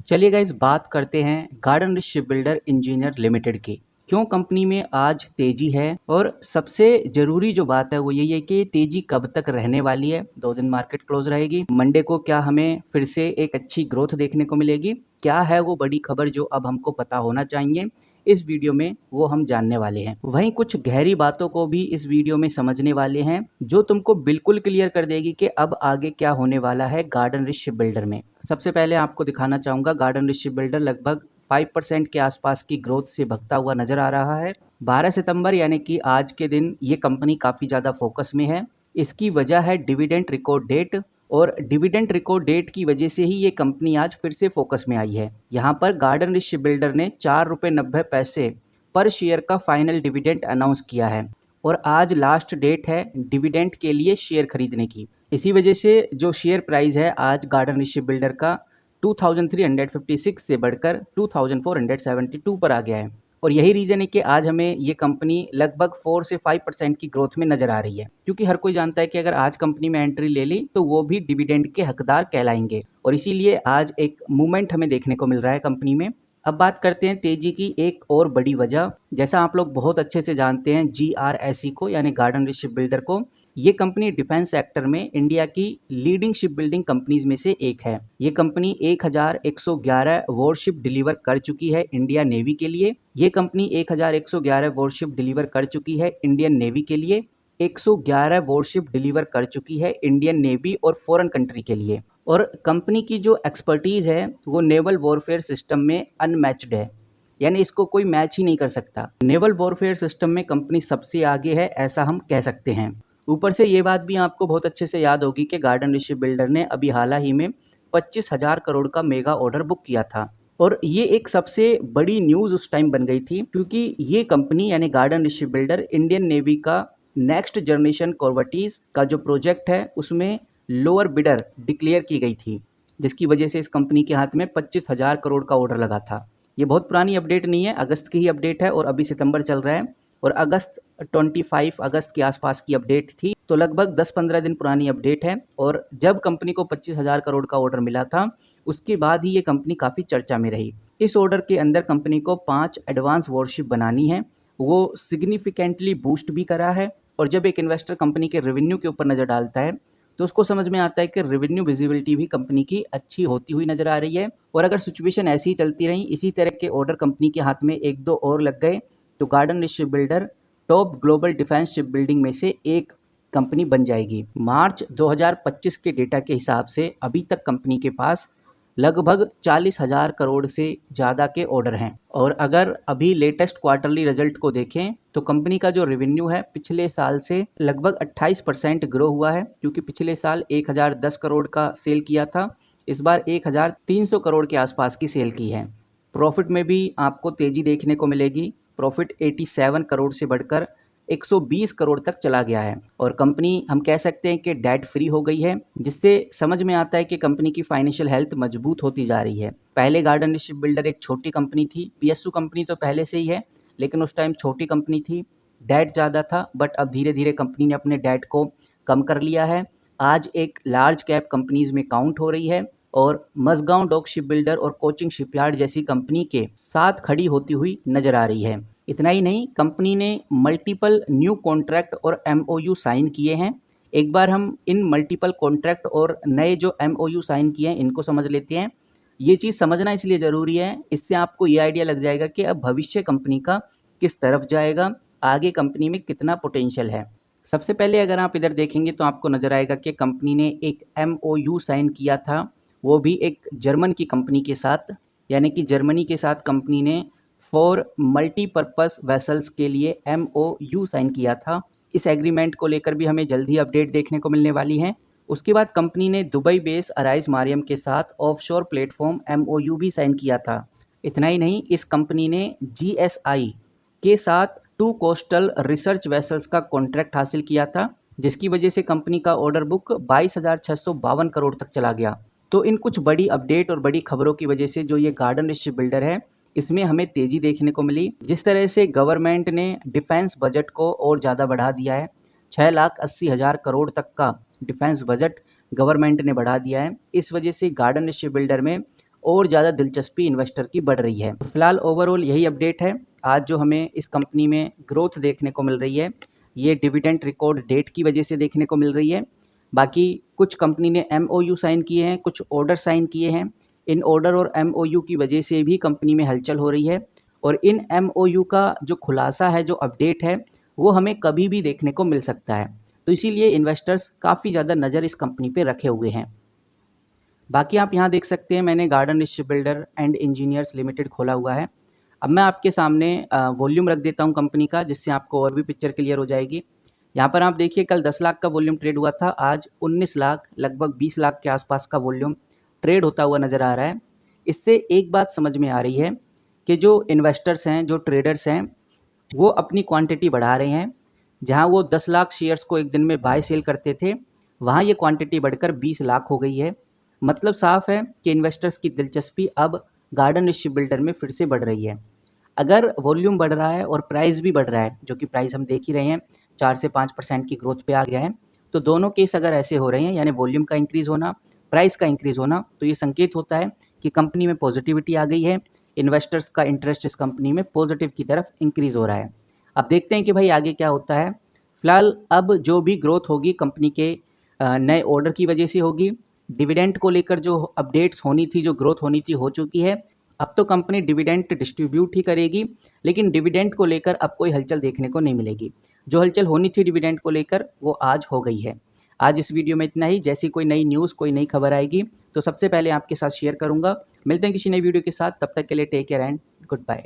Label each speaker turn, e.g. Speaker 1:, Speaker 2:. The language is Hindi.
Speaker 1: चलिए गाइस बात करते हैं garden rich ship builder engineer limited की। क्यों कंपनी में आज तेजी है और सबसे जरूरी जो बात है वो यही है कि तेजी कब तक रहने वाली है। 2 दिन मार्केट क्लोज रहेगी। मंडे को क्या हमें फिर से एक अच्छी ग्रोथ देखने को मिलेगी? क्या है वो बड़ी खबर जो अब हमको पता होना चाहिए? इस वीडियो में वो हम जानने वाले हैं। वहीं कुछ गहरी बातों को भी इस वीडियो में समझने वाले हैं जो तुमको बिल्कुल क्लियर कर देगी कि अब आगे क्या होने वाला है गार्डन रिच शिप बिल्डर में। सबसे पहले आपको दिखाना चाहूंगा गार्डन रिच शिप बिल्डर लगभग 5% के आसपास की ग्रोथ से भगता हुआ नजर आ रहा है। 12 सितंबर यानी कि आज के दिन ये कंपनी काफ़ी ज़्यादा फोकस में है। इसकी वजह है डिविडेंड रिकॉर्ड डेट, और डिविडेंड रिकॉर्ड डेट की वजह से ही ये कंपनी आज फिर से फोकस में आई है। यहाँ पर गार्डन रिच शिप बिल्डर ने 4 रुपये 90 पैसे पर शेयर का फाइनल डिविडेंड अनाउंस किया है और आज लास्ट डेट है डिविडेंड के लिए शेयर खरीदने की। इसी वजह से जो शेयर प्राइस है आज गार्डन रिच शिप बिल्डर का 2356 से बढ़कर 2472 पर आ गया है। और यही रीज़न है कि आज हमें ये कंपनी लगभग 4 से 5% की ग्रोथ में नज़र आ रही है, क्योंकि हर कोई जानता है कि अगर आज कंपनी में एंट्री ले ली तो वो भी डिविडेंड के हकदार कहलाएंगे, और इसीलिए आज एक मूवमेंट हमें देखने को मिल रहा है कंपनी में। अब बात करते हैं तेजी की एक और बड़ी वजह। जैसा आप लोग बहुत अच्छे से जानते हैं GRSE को, यानी गार्डन रिच शिप बिल्डर को, ये कंपनी डिफेंस सेक्टर में इंडिया की लीडिंग शिप बिल्डिंग कंपनीज में से एक है। ये कंपनी 1111 वॉरशिप डिलीवर कर चुकी है इंडिया नेवी के लिए। ये कंपनी 1111 वॉरशिप डिलीवर कर चुकी है इंडियन नेवी के लिए। 111 वॉरशिप डिलीवर कर चुकी है इंडियन नेवी और फॉरेन कंट्री के लिए। और कंपनी की जो एक्सपर्टीज़ है वो नेवल वॉरफेयर सिस्टम में अनमैच्ड है, यानी इसको कोई मैच ही नहीं कर सकता। नेवल वॉरफेयर सिस्टम में कंपनी सबसे आगे है, ऐसा हम कह सकते हैं। ऊपर से ये बात भी आपको बहुत अच्छे से याद होगी कि गार्डन रिच शिप बिल्डर ने अभी हाल ही में 25,000 करोड़ का मेगा ऑर्डर बुक किया था। और ये एक सबसे बड़ी न्यूज़ उस टाइम बन गई थी, क्योंकि ये कंपनी यानी garden rich ship builder Indian navy का नेक्स्ट जनरेशन कॉर्वेटीज का जो प्रोजेक्ट है उसमें लोअर बिडर डिक्लेयर की गई थी, जिसकी वजह से इस कंपनी के हाथ में 25,000 करोड़ का ऑर्डर लगा था। ये बहुत पुरानी अपडेट नहीं है, अगस्त की ही अपडेट है और अभी सितंबर चल रहा है। और 25 अगस्त के आसपास की अपडेट थी, तो लगभग 10-15 दिन पुरानी अपडेट है। और जब कंपनी को 25,000 करोड़ का ऑर्डर मिला था उसके बाद ही ये कंपनी काफ़ी चर्चा में रही। इस ऑर्डर के अंदर कंपनी को 5 एडवांस वॉरशिप बनानी है, वो सिग्निफिकेंटली बूस्ट भी करा है। और जब एक इन्वेस्टर कंपनी के रेवेन्यू के ऊपर नज़र डालता है तो उसको समझ में आता है कि रेवेन्यू विजिबिलिटी भी कंपनी की अच्छी होती हुई नज़र आ रही है। और अगर सिचुएशन ऐसी ही चलती रही, इसी तरह के ऑर्डर कंपनी के हाथ में एक दो और लग गए, तो garden rich ship builder top global defence ship building में से एक कंपनी बन जाएगी। मार्च 2025 के डेटा के हिसाब से अभी तक कंपनी के पास लगभग 40,000 करोड़ से ज़्यादा के ऑर्डर हैं। और अगर अभी लेटेस्ट क्वार्टरली रिजल्ट को देखें तो कंपनी का जो रेवेन्यू है पिछले साल से लगभग 28% ग्रो हुआ है, क्योंकि पिछले साल 1,010 करोड़ का सेल किया था, इस बार 1,300 करोड़ के आसपास की सेल की है। प्रॉफिट में भी आपको तेज़ी देखने को मिलेगी। प्रॉफिट 87 करोड़ से बढ़कर 120 करोड़ तक चला गया है। और कंपनी हम कह सकते हैं कि डेट फ्री हो गई है, जिससे समझ में आता है कि कंपनी की फाइनेंशियल हेल्थ मजबूत होती जा रही है। पहले गार्डन रिच शिप बिल्डर एक छोटी कंपनी थी, PSU कंपनी तो पहले से ही है, लेकिन उस टाइम छोटी कंपनी थी, डेट ज़्यादा था। बट अब धीरे धीरे कंपनी ने अपने डेट को कम कर लिया है। आज एक लार्ज कैप कंपनीज में काउंट हो रही है और मझगांव डॉक शिप बिल्डर और कोचिंग शिपयार्ड जैसी कंपनी के साथ खड़ी होती हुई नजर आ रही है। इतना ही नहीं, कंपनी ने मल्टीपल न्यू कॉन्ट्रैक्ट और MOU साइन किए हैं। एक बार हम इन मल्टीपल कॉन्ट्रैक्ट और नए जो MOU साइन किए हैं इनको समझ लेते हैं। ये चीज़ समझना इसलिए ज़रूरी है, इससे आपको ये आइडिया लग जाएगा कि अब भविष्य कंपनी का किस तरफ जाएगा, आगे कंपनी में कितना पोटेंशियल है। सबसे पहले अगर आप इधर देखेंगे तो आपको नज़र आएगा कि कंपनी ने एक MOU साइन किया था, वो भी एक जर्मन की कंपनी के साथ, यानी कि जर्मनी के साथ कंपनी ने फॉर मल्टीपर्पस वेसल्स के लिए MOU साइन किया था। इस एग्रीमेंट को लेकर भी हमें जल्द ही अपडेट देखने को मिलने वाली है। उसके बाद कंपनी ने दुबई बेस अराइज मारियम के साथ ऑफशोर प्लेटफॉर्म MOU भी साइन किया था। इतना ही नहीं, इस कंपनी ने GSI के साथ 2 कोस्टल रिसर्च वेसल्स का कॉन्ट्रैक्ट हासिल किया था, जिसकी वजह से कंपनी का ऑर्डर बुक 22,652 करोड़ तक चला गया। तो इन कुछ बड़ी अपडेट और बड़ी खबरों की वजह से जो ये गार्डन रिच शिप बिल्डर है इसमें हमें तेज़ी देखने को मिली। जिस तरह से गवर्नमेंट ने डिफेंस बजट को और ज़्यादा बढ़ा दिया है, 6,80,000 करोड़ तक का डिफेंस बजट गवर्नमेंट ने बढ़ा दिया है। इस वजह से गार्डन रिच शिप बिल्डर में और ज़्यादा दिलचस्पी इन्वेस्टर की बढ़ रही है। फिलहाल ओवरऑल यही अपडेट है। आज जो हमें इस कंपनी में ग्रोथ देखने को मिल रही है, ये डिविडेंड रिकॉर्ड डेट की वजह से देखने को मिल रही है। बाकी कुछ कंपनी ने MOU साइन किए हैं, कुछ ऑर्डर साइन किए हैं। इन ऑर्डर और MOU की वजह से भी कंपनी में हलचल हो रही है और इन MOU का जो खुलासा है, जो अपडेट है, वो हमें कभी भी देखने को मिल सकता है। तो इसीलिए इन्वेस्टर्स काफ़ी ज़्यादा नज़र इस कंपनी पे रखे हुए हैं। बाकी आप यहाँ देख सकते हैं, मैंने garden ship builder and engineers limited खोला हुआ है। अब मैं आपके सामने वॉल्यूम रख देता हूँ कंपनी का, जिससे आपको और भी पिक्चर क्लियर हो जाएगी। यहाँ पर आप देखिए, कल 10 लाख का वॉल्यूम ट्रेड हुआ था, आज 19 लाख, लगभग 20 लाख के आसपास का वॉल्यूम ट्रेड होता हुआ नज़र आ रहा है। इससे एक बात समझ में आ रही है कि जो इन्वेस्टर्स हैं, जो ट्रेडर्स हैं, वो अपनी क्वांटिटी बढ़ा रहे हैं। जहाँ वो 10 लाख शेयर्स को एक दिन में बाय सेल करते थे, वहाँ ये क्वांटिटी बढ़कर 20 लाख हो गई है। मतलब साफ है कि इन्वेस्टर्स की दिलचस्पी अब गार्डन शिप बिल्डर में फिर से बढ़ रही है। अगर वॉल्यूम बढ़ रहा है और प्राइस भी बढ़ रहा है, जो कि प्राइस हम देख ही रहे हैं 4 से 5% की ग्रोथ पे आ गया है, तो दोनों केस अगर ऐसे हो रहे हैं, यानी वॉल्यूम का इंक्रीज़ होना, प्राइस का इंक्रीज़ होना, तो ये संकेत होता है कि कंपनी में पॉजिटिविटी आ गई है, इन्वेस्टर्स का इंटरेस्ट इस कंपनी में पॉजिटिव की तरफ इंक्रीज़ हो रहा है। अब देखते हैं कि भाई आगे क्या होता है। फिलहाल अब जो भी ग्रोथ होगी कंपनी के नए ऑर्डर की वजह से होगी। डिविडेंड को लेकर जो अपडेट्स होनी थी, जो ग्रोथ होनी थी, हो चुकी है। अब तो कंपनी डिविडेंड डिस्ट्रीब्यूट ही करेगी, लेकिन डिविडेंड को लेकर अब कोई हलचल देखने को नहीं मिलेगी। जो हलचल होनी थी डिविडेंड को लेकर, वो आज हो गई है। आज इस वीडियो में इतना ही। जैसी कोई नई न्यूज़, कोई नई खबर आएगी तो सबसे पहले आपके साथ शेयर करूंगा। मिलते हैं किसी नई वीडियो के साथ, तब तक के लिए take care and good bye.